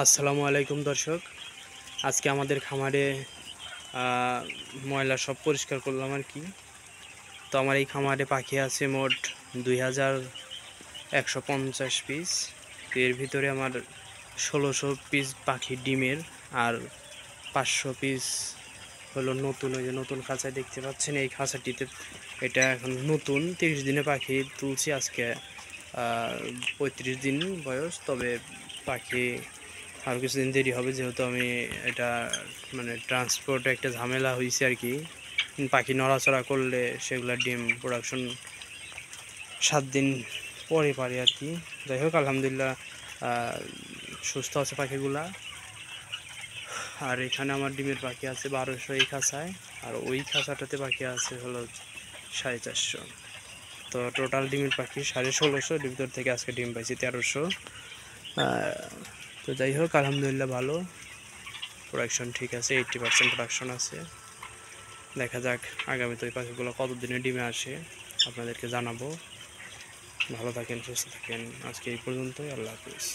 আসসালামু আলাইকুম দর্শক। আজকে আমাদের খামারে ময়লা সব পরিষ্কার করলাম আর কি। তো আমার এই খামারে পাখি আছে মোট 2150 পিস। তো এর ভিতরে আমার 1600 পিস পাখি ডিমের আর 500 পিস হলো নতুন। ওই যে নতুন খাঁচায় দেখতে পাচ্ছেন, এই খাঁচাটিতে এটা এখন নতুন 30 দিনে পাখি তুলছি আজকে। 35 দিন বয়স, তবে পাখি আরও কিছুদিন দেরি হবে, যেহেতু আমি এটা মানে ট্রান্সপোর্টে একটা ঝামেলা হয়েছে আর কি। পাখি নড়াচড়া করলে সেগুলা ডিম প্রোডাকশন 7 দিন পরে পারে আর কি। যাই হোক, আলহামদুলিল্লাহ সুস্থ আছে পাখিগুলা। আর এখানে আমার ডিমের পাখি আছে 1200 এই খাঁচায়, আর ওই খাঁচাটাতে পাখি আছে হলো 450। তো টোটাল ডিমের পাখি 1650, ভিতর থেকে আজকে ডিম পাইছি 1300। তো যাই হোক, আলহামদুলিল্লাহ ভালো প্রোডাকশন, ঠিক আছে, 80% প্রোডাকশন আছে। দেখা যাক আগামীতে ওই পাখিগুলো কতদিনে ডিমে আসে, আপনাদেরকে জানাবো। ভালো থাকেন, সুস্থ থাকেন, আজকে এই পর্যন্তই। আল্লাহ হাফিজ।